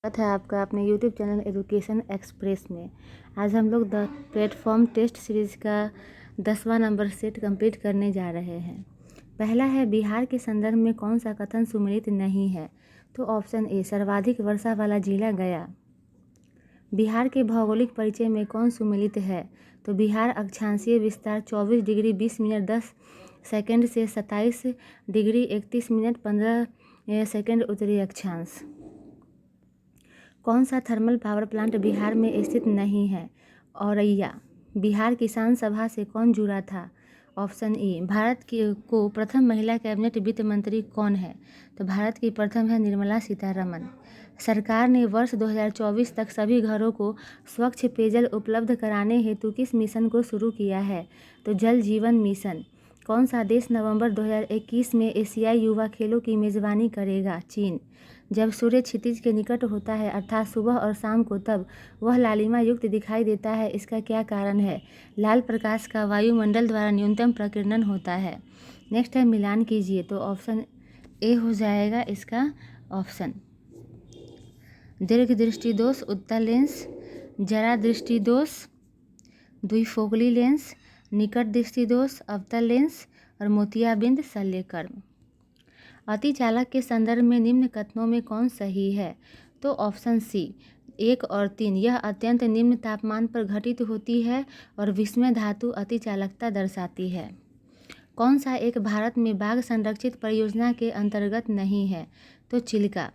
स्वागत है आपका अपने YouTube चैनल एजुकेशन एक्सप्रेस में। आज हम लोग द प्लेटफॉर्म टेस्ट सीरीज़ का 10वां नंबर सेट कंप्लीट करने जा रहे हैं। पहला है, बिहार के संदर्भ में कौन सा कथन सुमेलित नहीं है? तो ऑप्शन ए, सर्वाधिक वर्षा वाला जिला गया। बिहार के भौगोलिक परिचय में कौन सुमेलित है? तो बिहार अक्षांशीय विस्तार 24 डिग्री 20 मिनट 10 सेकंड से 27 डिग्री 31 मिनट 15 सेकंड उत्तरी अक्षांश। कौन सा थर्मल पावर प्लांट बिहार में स्थित नहीं है? औरैया। बिहार किसान सभा से कौन जुड़ा था? ऑप्शन ए, भारत को प्रथम महिला कैबिनेट वित्त मंत्री कौन है? तो भारत की प्रथम है निर्मला सीतारमन। सरकार ने वर्ष 2024 तक सभी घरों को स्वच्छ पेयजल उपलब्ध कराने हेतु किस मिशन को शुरू किया है? तो जल जीवन मिशन। कौन सा देश नवंबर 2021 में एशियाई युवा खेलों की मेज़बानी करेगा? चीन। जब सूर्य क्षितिज के निकट होता है अर्थात सुबह और शाम को, तब वह लालिमा युक्त दिखाई देता है, इसका क्या कारण है? लाल प्रकाश का वायुमंडल द्वारा न्यूनतम प्रकीर्णन होता है। नेक्स्ट है, मिलान कीजिए। तो ऑप्शन ए हो जाएगा इसका ऑप्शन। दीर्घ दृष्टि दोष उत्तल लेंस, जरा दृष्टि दोष द्विफोकली लेंस, निकट दृष्टि दोष अवतल लेंस और मोतियाबिंद शल्यकर्म। अतिचालक के संदर्भ में निम्न कथनों में कौन सही है? तो ऑप्शन सी, 1 और 3। यह अत्यंत निम्न तापमान पर घटित होती है और विस्मय धातु अतिचालकता दर्शाती है। कौन सा एक भारत में बाघ संरक्षित परियोजना के अंतर्गत नहीं है? तो चिल्का।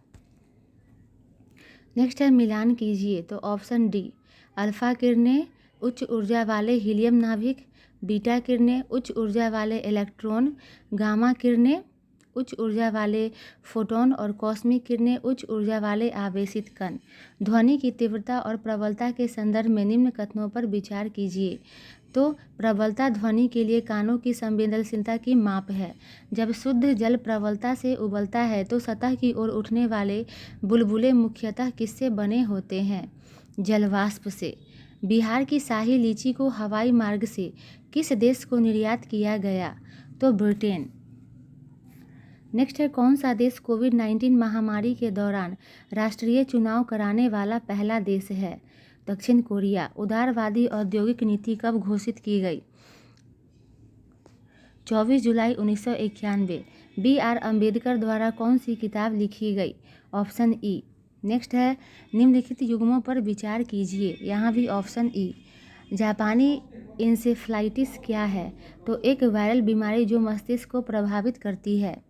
नेक्स्ट है, मिलान कीजिए। तो ऑप्शन डी, अल्फा किरणें उच्च ऊर्जा वाले हीलियम नाभिक, बीटा किरणें उच्च ऊर्जा वाले इलेक्ट्रॉन, गामा किरणें उच्च ऊर्जा वाले फोटोन और कॉस्मिक किरणें उच्च ऊर्जा वाले आवेशित कण। ध्वनि की तीव्रता और प्रबलता के संदर्भ में निम्न कथनों पर विचार कीजिए। तो प्रबलता ध्वनि के लिए कानों की संवेदनशीलता की माप है। जब शुद्ध जल प्रबलता से उबलता है तो सतह की ओर उठने वाले बुलबुले मुख्यतः किससे बने होते हैं? जलवाष्प से। बिहार की शाही लीची को हवाई मार्ग से किस देश को निर्यात किया गया? तो ब्रिटेन। नेक्स्ट है, कौन सा देश कोविड-19 महामारी के दौरान राष्ट्रीय चुनाव कराने वाला पहला देश है? दक्षिण कोरिया। उदारवादी औद्योगिक नीति कब घोषित की गई? 24 जुलाई 1991। B.R. अम्बेडकर द्वारा कौन सी किताब लिखी गई? Option E. नेक्स्ट है, निम्नलिखित युग्मों पर विचार कीजिए। यहाँ भी ऑप्शन ई। जापानी इंसेफ्लाइटिस क्या है? तो एक वायरल बीमारी जो मस्तिष्क को प्रभावित करती है।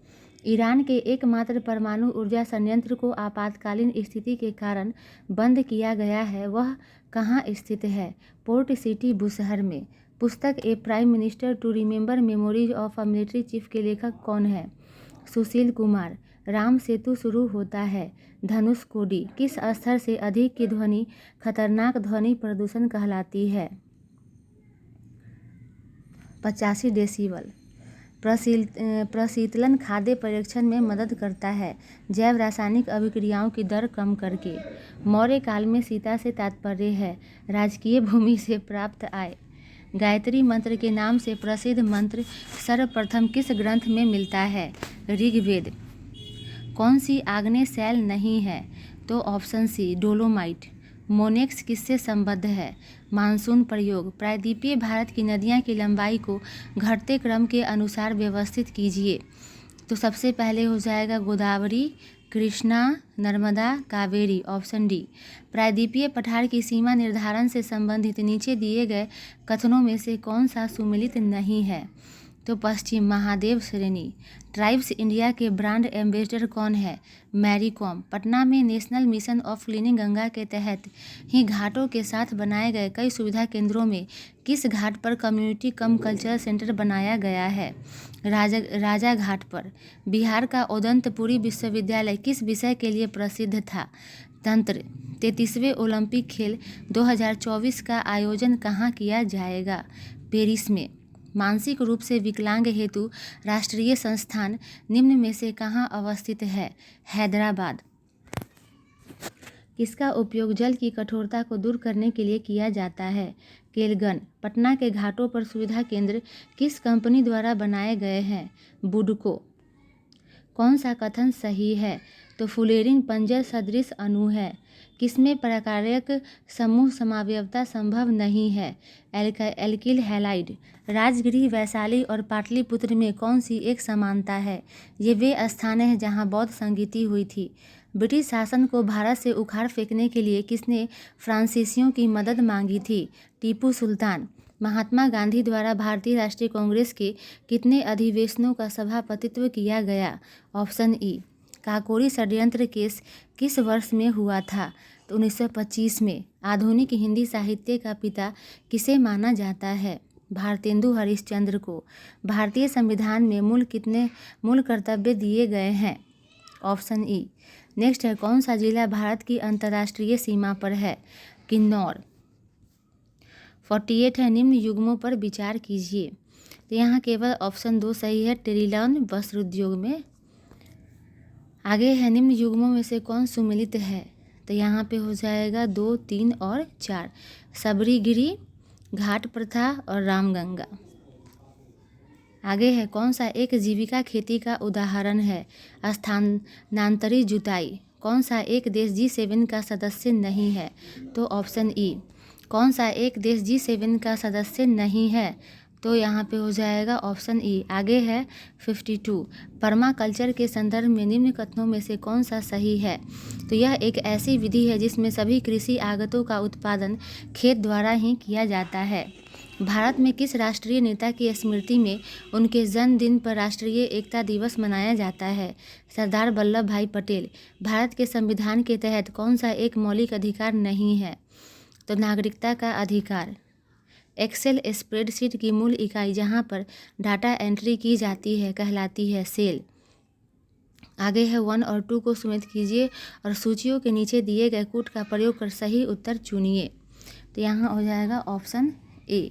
ईरान के एकमात्र परमाणु ऊर्जा संयंत्र को आपातकालीन स्थिति के कारण बंद किया गया है, वह कहाँ स्थित है? पोर्ट सिटी बुशहर में। पुस्तक a prime minister to remember memories of a military chief के लेखक कौन है? सुशील कुमार। राम सेतु शुरू होता है धनुषकोडी किस स्तर से अधिक की ध्वनि खतरनाक ध्वनि प्रदूषण कहलाती है? 85 डेसिबल। प्रशीतलन खाद्य परीक्षण में मदद करता है जैव रासायनिक अभिक्रियाओं की दर कम करके। मौर्य काल में सीता से तात्पर्य है राजकीय भूमि से प्राप्त आय। गायत्री मंत्र के नाम से प्रसिद्ध मंत्र सर्वप्रथम किस ग्रंथ में मिलता है? ऋग्वेद। कौन सी आग्नेय शैल नहीं है? तो ऑप्शन सी, डोलोमाइट। मोनेक्स किससे संबद्ध है? मानसून प्रयोग। प्रायद्वीपीय भारत की नदियाँ की लंबाई को घटते क्रम के अनुसार व्यवस्थित कीजिए। तो सबसे पहले हो जाएगा गोदावरी, कृष्णा, नर्मदा, कावेरी। Option D. प्रायद्वीपीय पठार की सीमा निर्धारण से संबंधित नीचे दिए गए कथनों में से कौन सा सुमेलित नहीं है? तो पश्चिम महादेव श्रेणी। ट्राइब्स इंडिया के ब्रांड एम्बेसडर कौन है? मैरी कॉम। पटना में national mission of cleaning Ganga के तहत ही घाटों के साथ बनाए गए कई सुविधा केंद्रों में किस घाट पर कम्युनिटी कम कल्चरल सेंटर बनाया गया है? राजा घाट पर। बिहार का उदंतपुरी विश्वविद्यालय किस विषय के लिए प्रसिद्ध था? तंत्र। 33वें ओलंपिक खेल 2024 का आयोजन कहाँ किया जाएगा? पेरिस में। मानसिक रूप से विकलांग हेतु राष्ट्रीय संस्थान निम्न में से कहाँ अवस्थित है? हैदराबाद। किसका उपयोग जल की कठोरता को दूर करने के लिए किया जाता है? केलगन। पटना के घाटों पर सुविधा केंद्र किस कंपनी द्वारा बनाए गए हैं? बुडको। कौन सा कथन सही है? तो तो फुलेरिन पंजर सदृश अणु है। किसमें प्रकार्यक समूह समावयवता संभव नहीं है? Alkyl halide. राजगिरी, वैशाली और पाटलिपुत्र में कौन सी एक समानता है? ये वे स्थान हैं जहाँ बौद्ध संगीति हुई थी। ब्रिटिश शासन को भारत से उखाड़ फेंकने के लिए किसने फ्रांसीसियों की मदद मांगी थी? टीपू सुल्तान। महात्मा गांधी द्वारा भारतीय राष्ट्रीय कांग्रेस के कितने अधिवेशनों का सभापतित्व किया गया? Option E. काकोरी षड्यंत्र केस किस वर्ष में हुआ था? तो 1925 में। आधुनिक हिंदी साहित्य का पिता किसे माना जाता है? भारतेंदु हरिश्चंद्र को। भारतीय संविधान में मूल कर्तव्य दिए गए हैं? Option E. नेक्स्ट है, कौन सा जिला भारत की अंतर्राष्ट्रीय सीमा पर है? किन्नौर। 48 है, निम्न युग्मों पर विचार कीजिए। तो यहाँ केवल ऑप्शन 2 सही है, टेरिलॉन वस्त्र उद्योग में। आगे है, निम्न युग्मों में से कौन सुमेलित है? तो यहाँ पे हो जाएगा 2, 3 और 4। सबरीगिरी, घाट प्रथा और रामगंगा। आगे है, कौन सा एक जीविका खेती का उदाहरण है? स्थानांतरित जुताई। कौन सा एक देश G7 का सदस्य नहीं है? तो ऑप्शन ई। कौन सा एक देश G7 का सदस्य नहीं है? तो यहाँ पे हो जाएगा ऑप्शन ई। आगे है 52, पर्माकल्चर के संदर्भ में निम्न कथनों में से कौन सा सही है? तो यह एक ऐसी विधि है जिसमें सभी कृषि आगतों का उत्पादन खेत द्वारा ही किया जाता है। भारत में किस राष्ट्रीय नेता की स्मृति में उनके जन्मदिन पर राष्ट्रीय एकता दिवस मनाया जाता है? सरदार वल्लभ भाई पटेल। भारत के संविधान के तहत कौन सा एक मौलिक अधिकार नहीं है? तो नागरिकता का अधिकार। एक्सेल स्प्रेडशीट की मूल इकाई जहां पर डाटा एंट्री की जाती है कहलाती है सेल। आगे है, 1 और 2 को सुमेलित कीजिए और सूचियों के नीचे दिए गए कूट का प्रयोग कर सही उत्तर चुनिए। तो यहाँ हो जाएगा ऑप्शन ए।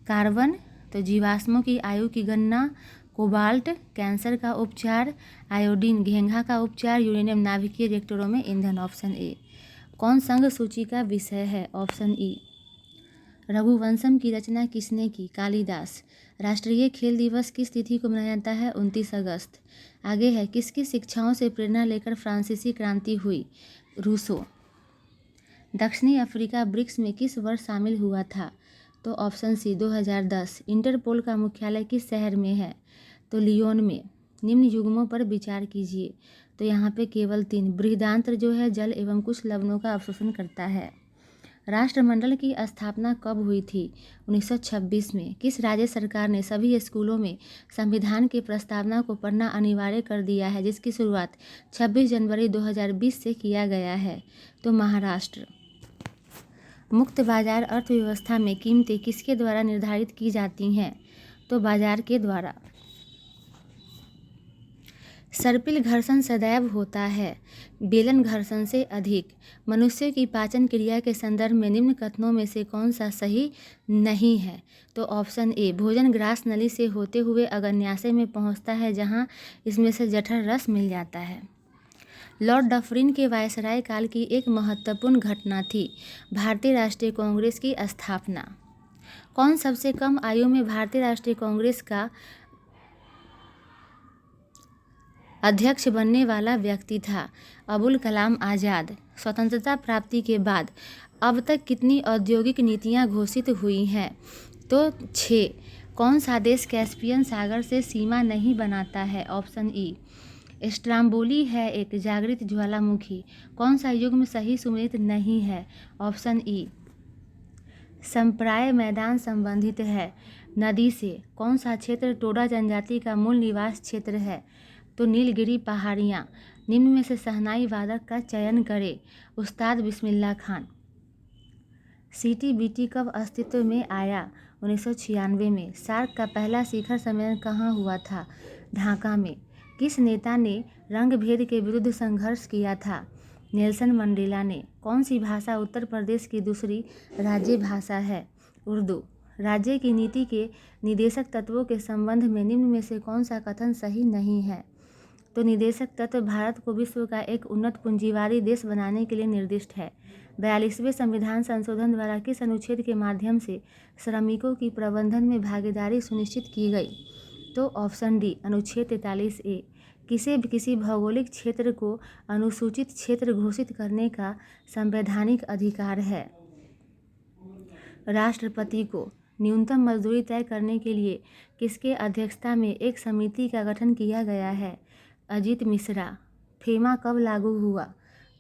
कार्बन, तो जीवाश्मों की आयु की गणना। कोबाल्ट, कैंसर का उपचार। आयोडीन, घेंघा का उपचार। यूरेनियम, नाभिकीय रिएक्टरों में ईंधन। Option A. कौन संघ सूची का विषय है? Option E. रघुवंशम की रचना किसने की? कालिदास। राष्ट्रीय खेल दिवस किस तिथि को मनाया जाता है? 29 अगस्त। आगे है, किसकी शिक्षाओं से प्रेरणा लेकर फ्रांसीसी क्रांति हुई? रूसो। दक्षिणी अफ्रीका ब्रिक्स में किस वर्ष शामिल हुआ था? तो ऑप्शन सी, 2010। इंटरपोल का मुख्यालय किस शहर में है? तो लियोन में। निम्न युग्मों पर विचार कीजिए। तो यहाँ पे केवल 3। बृहदान्त्र जो है जल एवं कुछ लवणों का अवशोषण करता है। राष्ट्रमंडल की स्थापना कब हुई थी? 1926 में। किस राज्य सरकार ने सभी स्कूलों में संविधान की प्रस्तावना को पढ़ना अनिवार्य कर दिया है, जिसकी शुरुआत 26 जनवरी 2020 से किया गया है? तो महाराष्ट्र। मुक्त बाजार अर्थव्यवस्था में कीमतें किसके द्वारा निर्धारित की जाती हैं? तो बाजार के द्वारा। सर्पिल घर्षण सदैव होता है, बेलन घर्षण से अधिक। मनुष्य की पाचन क्रिया के संदर्भ में निम्न कथनों में से कौन सा सही नहीं है? तो ऑप्शन ए। भोजन ग्रास नली से होते हुए अग्न्याशय में पहुंचता है, जहां इसमें से जठर रस मिल जाता है। लॉर्ड डफरिन के वायसराय काल की एक महत्वपूर्ण घटना थी भारतीय राष्ट्रीय कांग्रेस की स्थापना। कौन सबसे कम आयु में भारतीय राष्ट्रीय कांग्रेस का अध्यक्ष बनने वाला व्यक्ति था? अबुल कलाम आज़ाद। स्वतंत्रता प्राप्ति के बाद अब तक कितनी औद्योगिक नीतियां घोषित हुई हैं? तो 6। कौन सा देश कैस्पियन सागर से सीमा नहीं बनाता है? Option E. स्ट्राम्बोली है एक जागृत ज्वालामुखी। कौन सा युग्म सही सुमेलित नहीं है? Option E. संप्राय मैदान संबंधित है नदी से। कौन सा क्षेत्र टोडा जनजाति का मूल निवास क्षेत्र है? तो नीलगिरी पहाड़ियाँ। निम्न में से शहनाई वादक का चयन करें। उस्ताद बिस्मिल्लाह खान। CTBT कब अस्तित्व में आया? 1996 में। सार्क का पहला शिखर सम्मेलन कहाँ हुआ था? ढाका में। किस नेता ने रंग भेद के विरुद्ध संघर्ष किया था? नेल्सन मंडेला ने। कौन सी भाषा उत्तर प्रदेश की दूसरी राज्य भाषा है? उर्दू। राज्य की नीति के निदेशक तत्वों के संबंध में निम्न में से कौन सा कथन सही नहीं है? तो निदेशक तत्व भारत को विश्व का एक उन्नत पूंजीवादी देश बनाने के लिए निर्दिष्ट है। 42वें संविधान संशोधन द्वारा किस अनुच्छेद के माध्यम से श्रमिकों की प्रबंधन में भागीदारी सुनिश्चित की गई? तो ऑप्शन डी, अनुच्छेद 43A। किसी भौगोलिक क्षेत्र को अनुसूचित क्षेत्र घोषित करने का संवैधानिक अधिकार है। राष्ट्रपति को न्यूनतम मजदूरी तय करने के लिए किसके अध्यक्षता में एक समिति का गठन किया गया है? अजीत मिश्रा। फेमा कब लागू हुआ?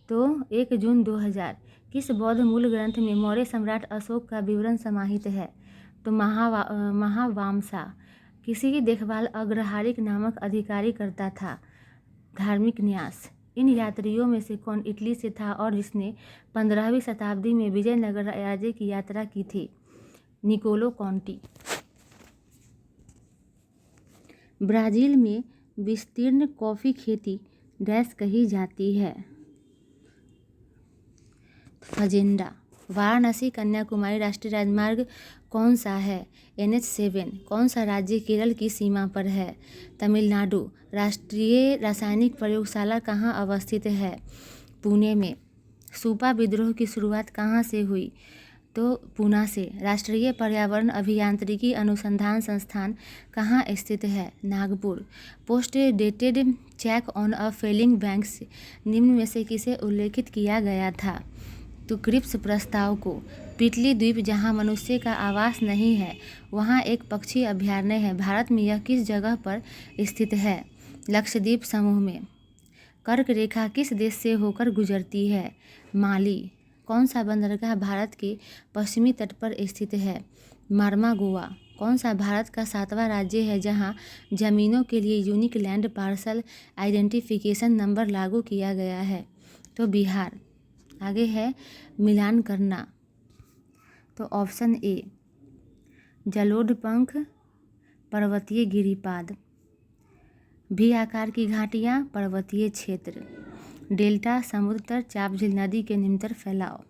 तो 1 जून 2000। किस बौद्ध मूल ग्रंथ में मौर्य सम्राट अशोक का विवरण समाहित है? तो महावामसा। किसी की देखभाल अग्रहारिक नामक अधिकारी करता था? धार्मिक न्यास। इन यात्रियों में से कौन इटली से था और जिसने 15वीं शताब्दी में विजयनगर राज्य की यात्रा की थी? निकोलो कॉन्टी। ब्राज़ील में विस्तीर्ण कॉफ़ी खेती डैश कही जाती है? फजेंडा। वाराणसी कन्याकुमारी राष्ट्रीय राजमार्ग कौन सा है? NH7। कौन सा राज्य केरल की सीमा पर है? तमिलनाडु। राष्ट्रीय रासायनिक प्रयोगशाला कहाँ अवस्थित है? पुणे में। सूपा विद्रोह की शुरुआत कहाँ से हुई? तो पूना से। राष्ट्रीय पर्यावरण अभियांत्रिकी अनुसंधान संस्थान कहाँ स्थित है? Nagpur. Post dated cheque on a failing banks निम्न में से किसे उल्लेखित किया गया था? तो क्रिप्स प्रस्ताव को। पिटली द्वीप जहाँ मनुष्य का आवास नहीं है वहाँ एक पक्षी अभयारण्य है। भारत में यह किस जगह पर स्थित है? लक्षद्वीप समूह में। कर्क रेखा किस देश से होकर गुजरती है? माली। कौन सा बंदरगाह भारत के पश्चिमी तट पर स्थित है? मार्मा गोवा। कौन सा भारत का 7वां राज्य है जहां जमीनों के लिए unique land parcel identification number लागू किया गया है? तो बिहार। आगे है मिलान करना। तो ऑप्शन ए जलोढ़ पर्वतीय गिरिपाद। भी आकार की घाटियाँ पर्वतीय क्षेत्र। डेल्टा समुद्र तट चाप झील नदी के निम्नतर फैलाव।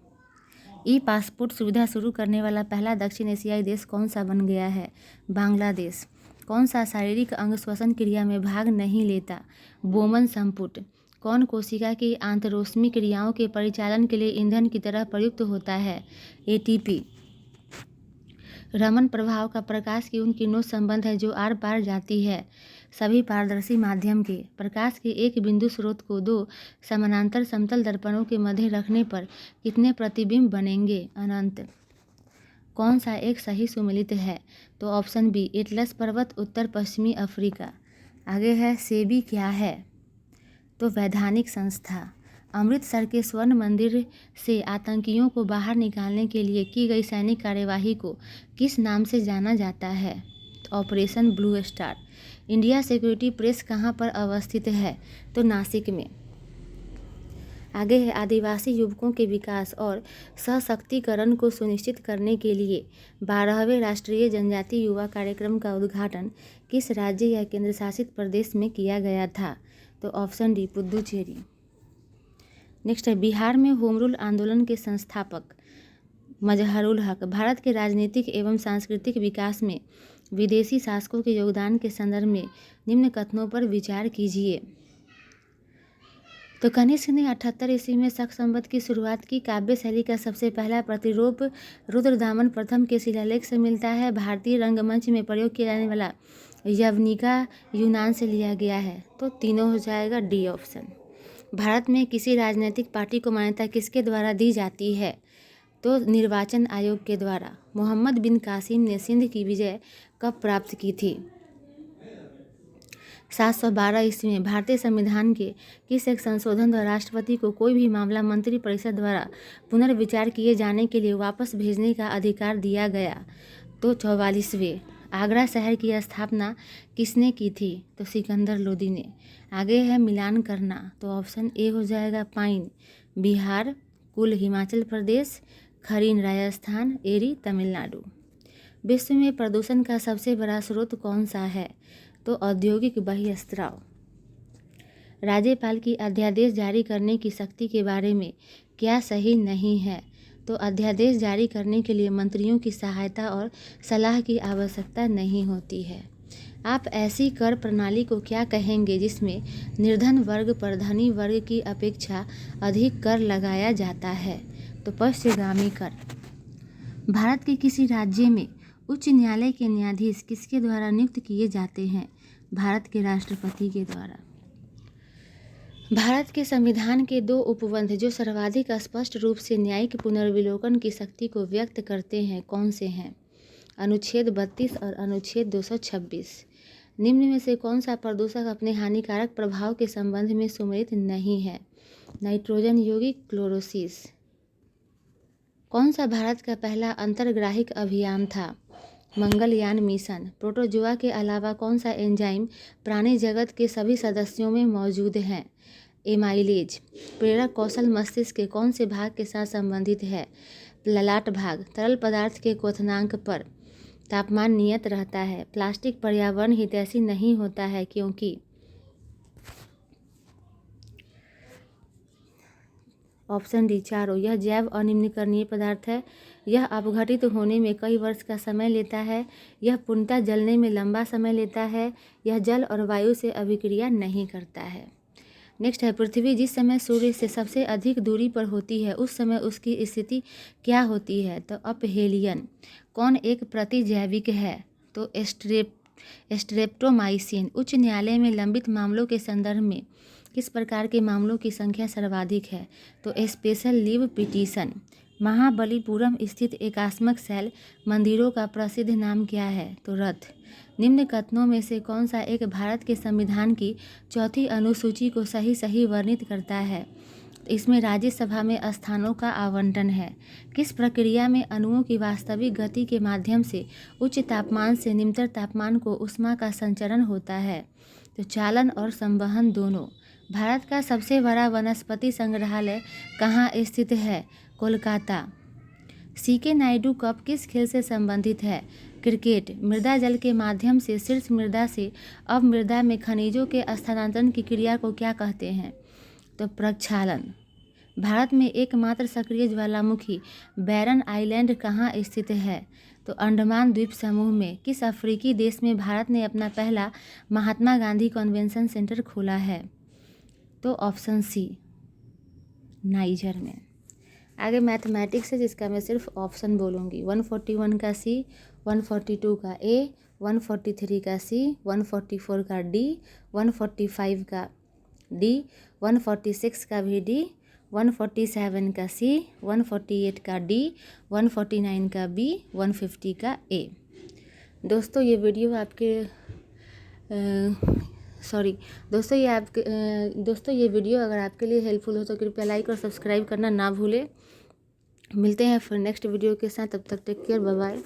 ई पासपोर्ट सुविधा शुरू करने वाला पहला दक्षिण एशियाई देश कौन सा बन गया है? बांग्लादेश। कौन सा शारीरिक अंग श्वसन क्रिया में भाग नहीं लेता? बोमन संपुट। कौन कोशिका की आंतरोष्मी क्रियाओं के परिचालन के लिए ईंधन की तरह प्रयुक्त होता है? ATP। रमन प्रभाव का प्रकाश की उन किरणों संबंध है जो आर पार जाती है? सभी पारदर्शी माध्यम के। प्रकाश के एक बिंदु स्रोत को 2 समानांतर समतल दर्पणों के मध्य रखने पर कितने प्रतिबिंब बनेंगे? अनंत। कौन सा एक सही सुमेलित है? तो ऑप्शन बी एटलस पर्वत उत्तर पश्चिमी अफ्रीका। आगे है सेबी क्या है? तो वैधानिक संस्था। अमृतसर के स्वर्ण मंदिर से आतंकियों को बाहर निकालने के लिए की गई सैनिक कार्यवाही को किस नाम से जाना जाता है? Operation blue star. India security press कहाँ पर अवस्थित है? तो नासिक में। आगे है आदिवासी युवकों के विकास और सशक्तिकरण को सुनिश्चित करने के लिए 12वें राष्ट्रीय जनजातीय युवा कार्यक्रम का उद्घाटन किस राज्य या केंद्र शासित प्रदेश में किया गया था? तो ऑप्शन डी पुदुचेरी। नेक्स्ट है बिहार में होम रूल आंदोलन के संस्थापक मजहरुल हक। भारत के राजनीतिक एवं सांस्कृतिक विकास में विदेशी शासकों के योगदान के संदर्भ में निम्न कथनों पर विचार कीजिए। तो कनिष्क ने 78 ईस्वी में शक संवत की शुरुआत की। काव्य शैली का सबसे पहला प्रतिरूप रुद्रदामन प्रथम के शिलालेख से मिलता है। भारतीय रंगमंच में प्रयोग किया जाने वाला यवनिका यूनान से लिया गया है। तो तीनों हो जाएगा डी ऑप्शन। भारत में किसी राजनीतिक पार्टी को मान्यता किसके द्वारा दी जाती है? तो निर्वाचन आयोग के द्वारा। मोहम्मद बिन कासिम ने सिंध की विजय कब प्राप्त की थी? 712 ईस्वी में। भारतीय संविधान के किस एक संशोधन द्वारा राष्ट्रपति को कोई भी मामला मंत्रिपरिषद द्वारा पुनर्विचार किए जाने के लिए वापस भेजने का अधिकार दिया गया? तो 44वें। आगरा शहर की स्थापना किसने की थी? तो सिकंदर लोदी ने। आगे है मिलान करना। तो ऑप्शन ए हो जाएगा पाइन बिहार, कुल हिमाचल प्रदेश, खरीन राजस्थान, एरी तमिलनाडु। विश्व में प्रदूषण का सबसे बड़ा स्रोत कौन सा है? तो औद्योगिक बहिस्त्राव। राज्यपाल की अध्यादेश जारी करने की शक्ति के बारे में क्या सही नहीं है? तो अध्यादेश जारी करने के लिए मंत्रियों की सहायता और सलाह की आवश्यकता नहीं होती है। आप ऐसी कर प्रणाली को क्या कहेंगे जिसमें निर्धन वर्ग पर धनी वर्ग की अपेक्षा अधिक कर लगाया जाता है? तो पश्चिमगामी कर। भारत के किसी राज्य में उच्च न्यायालय के न्यायाधीश किसके द्वारा नियुक्त किए जाते हैं? भारत के राष्ट्रपति के द्वारा। भारत के संविधान के दो उपबंध जो सर्वाधिक स्पष्ट रूप से न्यायिक पुनर्विलोकन की शक्ति को व्यक्त करते हैं कौन से हैं? अनुच्छेद 32 और अनुच्छेद 226। निम्न में से कौन सा प्रदूषक अपने हानिकारक प्रभाव के संबंध में सुमेलित नहीं है? नाइट्रोजन यौगिक क्लोरोसिस। कौन सा भारत का पहला अंतर्ग्राहिक अभियान था? मंगलयान मिशन। प्रोटोजोआ के अलावा कौन सा एंजाइम प्राणी जगत के सभी सदस्यों में मौजूद है? एमाइलेज। प्रेरक कौशल मस्तिष्क के कौन से भाग के साथ संबंधित है? ललाट भाग। तरल पदार्थ के क्वथनांक पर तापमान नियत रहता है। प्लास्टिक पर्यावरण हितैषी नहीं होता है क्योंकि? ऑप्शन डी चारों। यह जैव अनिम्नीकरणीय पदार्थ है। यह अपघटित होने में कई वर्ष का समय लेता है। यह पूर्णतः जलने में लंबा समय लेता है। यह जल और वायु से अभिक्रिया नहीं करता है। नेक्स्ट है, पृथ्वी जिस समय सूर्य से सबसे अधिक दूरी पर होती है उस समय उसकी स्थिति क्या होती है? तो अपहेलियन। कौन एक प्रतिजैविक है? तो स्ट्रेप्टोमाइसिन। उच्च न्यायालय में लंबित मामलों के संदर्भ में किस प्रकार के मामलों की संख्या सर्वाधिक है? तो स्पेशल लीव पिटीशन। महाबलीपुरम स्थित एकात्मक शैल मंदिरों का प्रसिद्ध नाम क्या है? तो रथ। निम्न कथनों में से कौन सा एक भारत के संविधान की चौथी अनुसूची को सही वर्णित करता है? इसमें राज्यसभा में स्थानों का आवंटन है। किस प्रक्रिया में अणुओं की वास्तविक गति के माध्यम से उच्च तापमान से निम्नतर तापमान को ऊष्मा का संचरण होता है? तो चालन और संवहन दोनों। भारत का सबसे बड़ा वनस्पति संग्रहालय कहाँ स्थित है? कोलकाता। सीके नायडू कप किस खेल से संबंधित है? क्रिकेट। मृदा जल के माध्यम से शीर्ष मृदा से अवमृदा में खनिजों के स्थानांतरण की क्रिया को क्या कहते हैं? तो प्रक्षालन। भारत में एकमात्र सक्रिय ज्वालामुखी बैरन आइलैंड कहाँ स्थित है? तो अंडमान द्वीप समूह में। किस अफ्रीकी देश में भारत ने अपना पहला महात्मा गांधी कन्वेंशन सेंटर खोला है? तो ऑप्शन सी, नाइजर में। आगे मैथमेटिक्स है जिसका मैं सिर्फ ऑप्शन बोलूँगी। 141 का सी, 142 का ए, 143 का सी, 144 का डी, 145 का डी, 146 का भी डी, 147 का सी, 148 का डी, 149 का बी, 150 का ए। दोस्तों ये वीडियो दोस्तों ये वीडियो अगर आपके लिए हेल्पफुल हो तो कृपया लाइक और सब्सक्राइब करना ना भूलें। मिलते हैं फिर नेक्स्ट वीडियो के साथ, तब तक टेक केयर, बाय बाय।